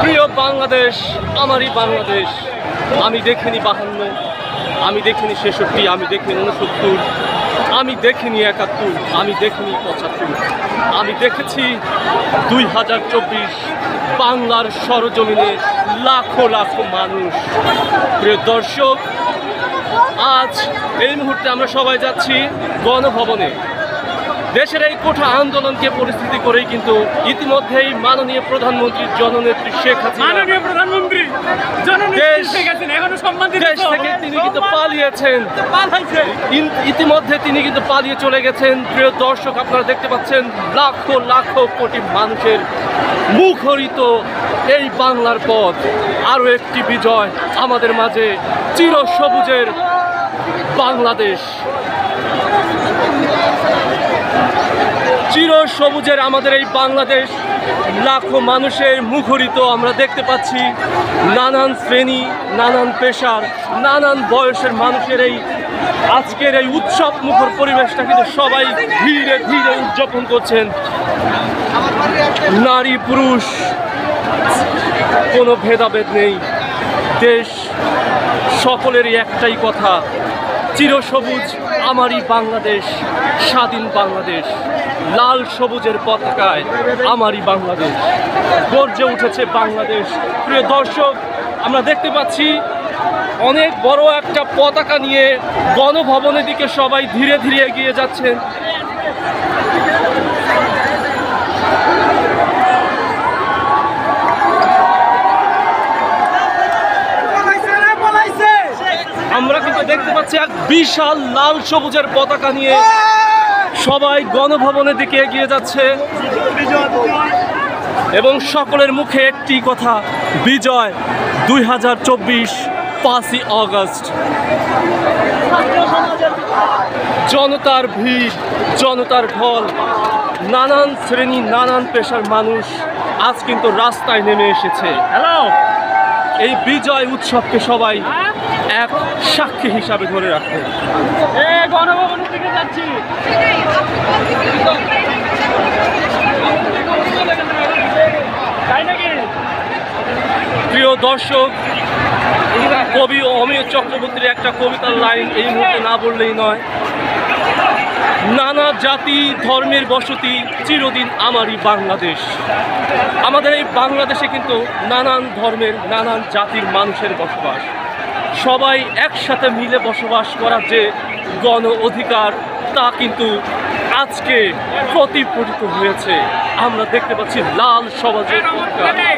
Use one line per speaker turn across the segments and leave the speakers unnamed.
প্রিয় বাংলাদেশ, আমারই বাংলাদেশ। আমি দেখিনি 52, আমি দেখিনি 66, আমি দেখিনি 69, আমি দেখিনি 71, আমি দেখিনি 75, আমি দেখেছি 2024 বাংলার সরজমিনে লাখো লাখো মানুষ। প্রিয় দর্শক, আজ এই মুহূর্তে আমরা সবাই যাচ্ছি গণভবনে। দেশের এই কোঠা আন্দোলনকে পরিস্থিতি করেই কিন্তু ইতিমধ্যেই মাননীয় প্রধানমন্ত্রী জননেত্রী শেখ হাসিনা দেশ থেকে তিনি কিন্তু পালিয়েছেন। ইতিমধ্যে তিনি কিন্তু পালিয়ে চলে গেছেন। প্রিয় দর্শক, আপনারা দেখতে পাচ্ছেন লাখো লাখো কোটি মানুষের মুখরিত এই বাংলার পথ। আরও একটি বিজয় আমাদের মাঝে, চিরসবুজের বাংলাদেশ। চিরসবুজের আমাদের এই বাংলাদেশ, লাখো মানুষের মুখরিত আমরা দেখতে পাচ্ছি। নানান শ্রেণী, নানান পেশার, নানান বয়সের মানুষের এই আজকের এই উৎসব মুখর পরিবেশটা কিন্তু সবাই ধীরে ধীরে উদযাপন করছেন। নারী পুরুষ কোনো ভেদাভেদ নেই। দেশ সকলেরই একটাই কথা, চিরসবুজ আমারই বাংলাদেশ, স্বাধীন বাংলাদেশ। লাল সবুজের পতাকায় আমারই বাংলাদেশ গর্জে উঠেছে বাংলাদেশ। প্রিয় দর্শক, আমরা দেখতে পাচ্ছি অনেক বড় একটা পতাকা নিয়ে গণভবনের দিকে সবাই ধীরে ধীরে এগিয়ে যাচ্ছেন। আমরা কিন্তু দেখতে পাচ্ছি এক বিশাল লাল সবুজের পতাকা নিয়ে সবাই গণভবনের দিকে এগিয়ে যাচ্ছে এবং সকলের মুখে একটি কথা, বিজয় 2024 5ই আগস্ট। জনতার ভিড়, জনতার ঢল, নানান শ্রেণী, নানান পেশার মানুষ আজ কিন্তু রাস্তায় নেমে এসেছে। এই বিজয় উৎসবকে সবাই এক সাক্ষী হিসাবে ধরে রাখে। গণভবনের দিকে যাচ্ছি। প্রিয় দর্শক, কবি অমিয় চক্রবর্তীর একটা কবিতার লাইন এই মুহূর্তে না বললেই নয়। নানা জাতি ধর্মের বসতি, চিরদিন আমারই বাংলাদেশ। আমাদের এই বাংলাদেশে কিন্তু নানান ধর্মের, নানান জাতির মানুষের বসবাস। সবাই একসাথে মিলে বসবাস করার যে গণ অধিকার, তা কিন্তু আজকে প্রতিফলিত হয়েছে। আমরা দেখতে পাচ্ছি লাল সবুজের পতাকা,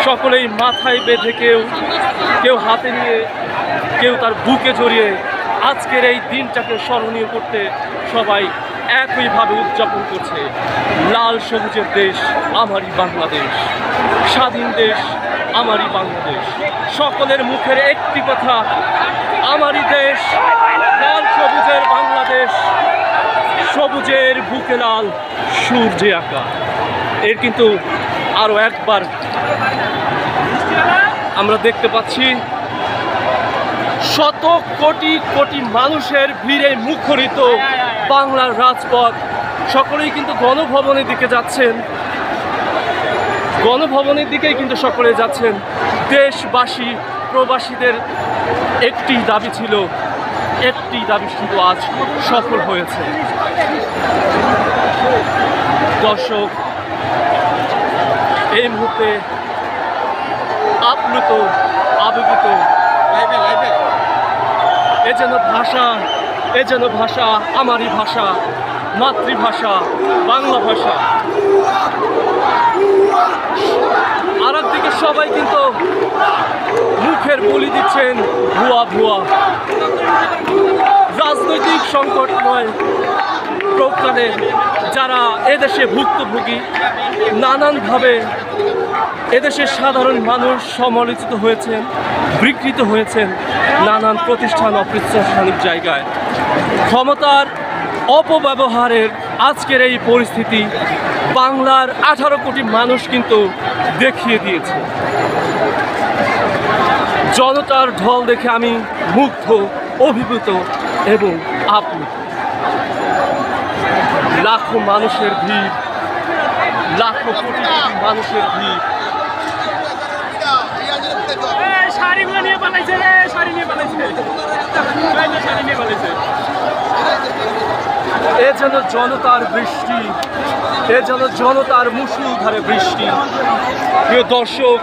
সকলেই মাথায় বেঁধে, কেউ হাতে নিয়ে, কেউ তার বুকে জড়িয়ে আজকের এই দিনটাকে স্মরণীয় করতে সবাই একইভাবে উদযাপন করছে। লাল সবুজের দেশ আমারই বাংলাদেশ, স্বাধীন দেশ আমারই বাংলাদেশ। সকলের মুখের একটি কথা, আমারই দেশ, লাল সবুজের বাংলাদেশ, সবুজের বুকে লাল সূর্যে আঁকা। এর কিন্তু আরও একবার আমরা দেখতে পাচ্ছি শত কোটি কোটি মানুষের ভিড়ে মুখরিত বাংলার রাজপথ। সকলেই কিন্তু গণভবনের দিকে যাচ্ছেন, গণভবনের দিকেই কিন্তু সকলে যাচ্ছেন। দেশবাসী, প্রবাসীদের একটি দাবি ছিল, একটি দাবি শুধু আজ সফল হয়েছে। দর্শক, এই মুহূর্তে আপ্লুত, আবেগিত। এ যেন ভাষা, এ যেন ভাষা, আমারই ভাষা, মাতৃভাষা, বাংলা ভাষা। আর একদিকে সবাই কিন্তু মুখের বলি দিচ্ছেন ভুয়া ভুয়া। রাজনৈতিক সংকটময় প্রকারে যারা এদেশে ভুক্তভোগী, নানানভাবে এদেশের সাধারণ মানুষ সমালোচিত হয়েছেন, বিকৃত হয়েছেন নানান প্রতিষ্ঠান, অপ্রাতিষ্ঠানিক জায়গায়। ক্ষমতার অপব্যবহারের আজকের এই পরিস্থিতি বাংলার 18 কোটি মানুষ কিন্তু দেখিয়ে দিয়েছে। জনতার ঢল দেখে আমি মুগ্ধ, অভিভূত এবং আপ্লুত। লাখো মানুষের ভিড়, লাখো কোটি মানুষের ভিড়। শাড়িগুলো নিয়ে পালাইছে রে, শাড়ি নিয়ে পালাইছে, শাড়ি নিয়ে পালাইছে। এ যেন জনতার বৃষ্টি, এ যেন জনতার মুষলধারে বৃষ্টি। প্রিয় দর্শক,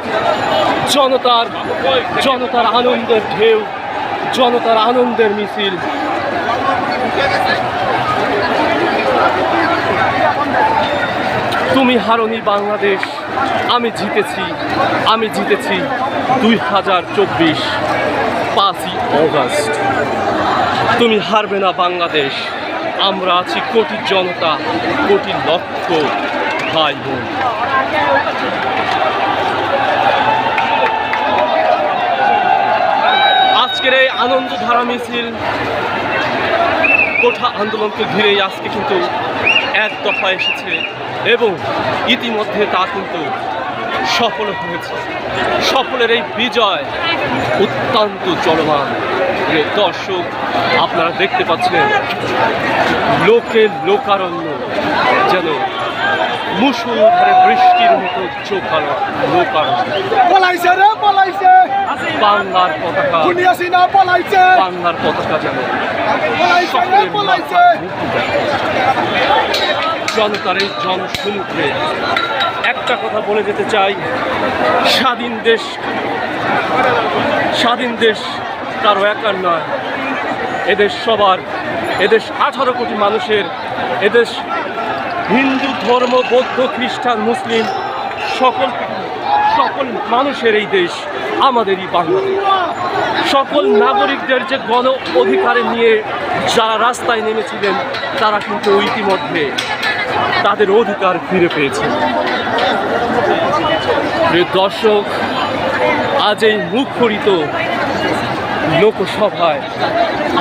জনতার আনন্দের ঢেউ, জনতার আনন্দের মিছিল। তুমি হারনি বাংলাদেশ, আমি জিতেছি, আমি জিতেছি 2024 5ই অগস্ট। তুমি হারবে না বাংলাদেশ, আমরা আছি কোটি জনতা, কোটি লক্ষ ভাই বোন। আজকের এই আনন্দধারা মিছিল, কোঠা আন্দোলনকে ঘিরেই আজকে কিন্তু এক দফা এসেছে এবং ইতিমধ্যে তা কিন্তু সফল হয়েছে। সফলের এই বিজয় অত্যন্ত চলমান। দর্শক, আপনারা দেখতে পাচ্ছেন লোকের লোকারণ্য যেন মুষলধারে বৃষ্টির মতো চোখানো লোকারণ্য। বাংলার পতাকা, বাংলার পতাকা যেন জনতার এই জনসমুদ্রে। একটা কথা বলে যেতে চাই, স্বাধীন দেশ কারো একার নয়, এদেশ সবার, এদেশ 18 কোটি মানুষের, এদেশ হিন্দু ধর্ম, বৌদ্ধ, খ্রিস্টান, মুসলিম সকল মানুষের এই দেশ, আমাদেরই বাংলাদেশ। সকল নাগরিকদের যে গণ অধিকারে নিয়ে যারা রাস্তায় নেমেছিলেন, তারা কিন্তু ইতিমধ্যে তাদের অধিকার ফিরে পেয়েছে। দর্শক, আজ এই মুখরিত লোকসভায়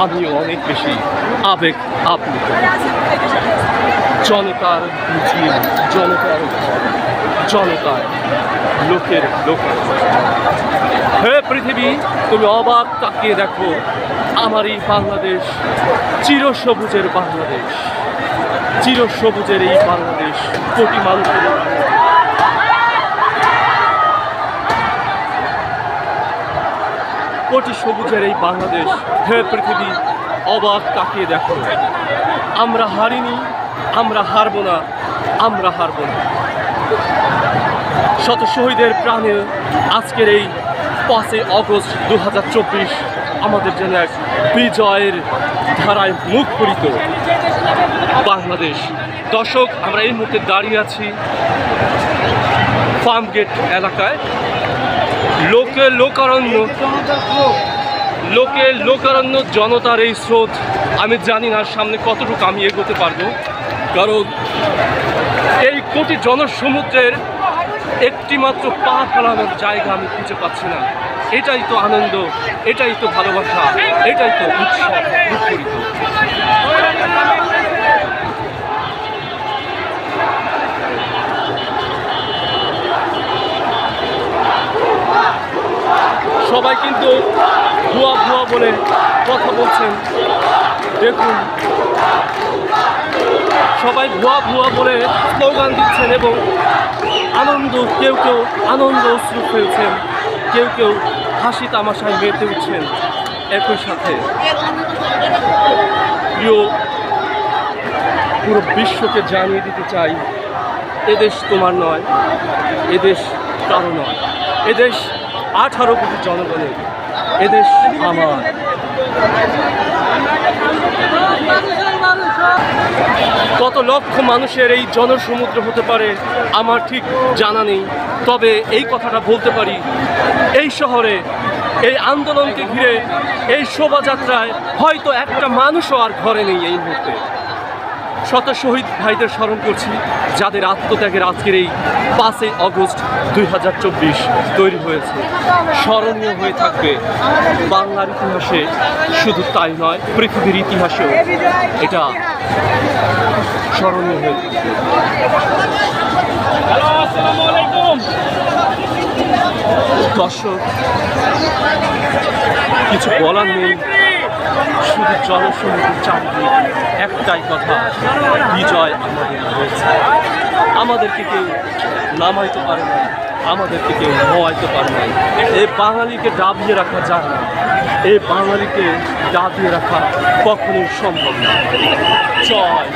আমিও অনেক বেশি আবেগ আপ্লুত। জনতার মিছিল, জনতার লোকের লোক। হে পৃথিবী, তুমি অবাক তাকিয়ে দেখো, আমার এই বাংলাদেশ, চিরসবুজের বাংলাদেশ, চিরসবুজের এই বাংলাদেশ, কোটি মানুষের কোটি সবুজের এই বাংলাদেশ। হে পৃথিবী, অবাক তাকিয়ে দেখো, আমরা হারিনি, আমরা হারব না, আমরা হারব না। শত শহীদের প্রাণে আজকের এই 5ই অগস্ট 2024 আমাদের জন্য এক বিজয়ের ধারায় মুখরিত বাংলাদেশ। দর্শক, আমরা এই মুহূর্তে দাঁড়িয়ে আছি ফার্মগেট এলাকায়। লোকারণ্য জনতার এই স্রোত, আমি জানি না সামনে কতটুকু আমি এগোতে পারবো, কারণ এই কোটি জনসমুদ্রের একটি মাত্র পা ফেলানোর জায়গা আমি খুঁজে পাচ্ছি না। এটাই তো আনন্দ, এটাই তো ভালোবাসা, এটাই তো উৎসব মুখরিত। সবাই কিন্তু ভুয়া বলে কথা বলছেন। দেখুন, সবাই ভুয়া বলে স্লোগান দিচ্ছেন এবং কেউ আনন্দ অশ্রু ফেলছেন, কেউ হাসি তামাশায় মেতে উঠছেন। একই সাথে পুরো বিশ্বকে জানিয়ে দিতে চাই, এদেশ তোমার নয়, এদেশ কারো নয়, এদেশ 18 কোটি জনগণের, এদেশ আমার। কত লক্ষ মানুষের এই জনসমুদ্র হতে পারে আমার ঠিক জানা নেই, তবে এই কথাটা বলতে পারি, এই শহরে এই আন্দোলনকে ঘিরে এই শোভাযাত্রায় হয়তো একটা মানুষও আর ঘরে নেই এই মুহূর্তে। শত শহীদ ভাইদের স্মরণ করছি, যাদের আত্মত্যাগের আজকের এই 5ই অগস্ট 2024 তৈরি হয়েছে। স্মরণীয় হয়ে থাকবে বাংলার ইতিহাসে, শুধু তাই নয়, পৃথিবীর ইতিহাসেও এটা স্মরণীয় হয়ে থাকবে। দর্শক, কিছু বলার নেই, শুধু জনসমুদ্রের চারদিকে একটাই কথা, বিজয় আমাদের হয়েছে। আমাদেরকে কেউ নামাইতে পারে না, আমাদেরকে কেউ হওয়াইতে পারে নাই। এই বাঙালিকে দাবিয়ে রাখা যায় না, এই বাঙালিকে দাবিয়ে রাখা কখনোই সম্ভব না। জয়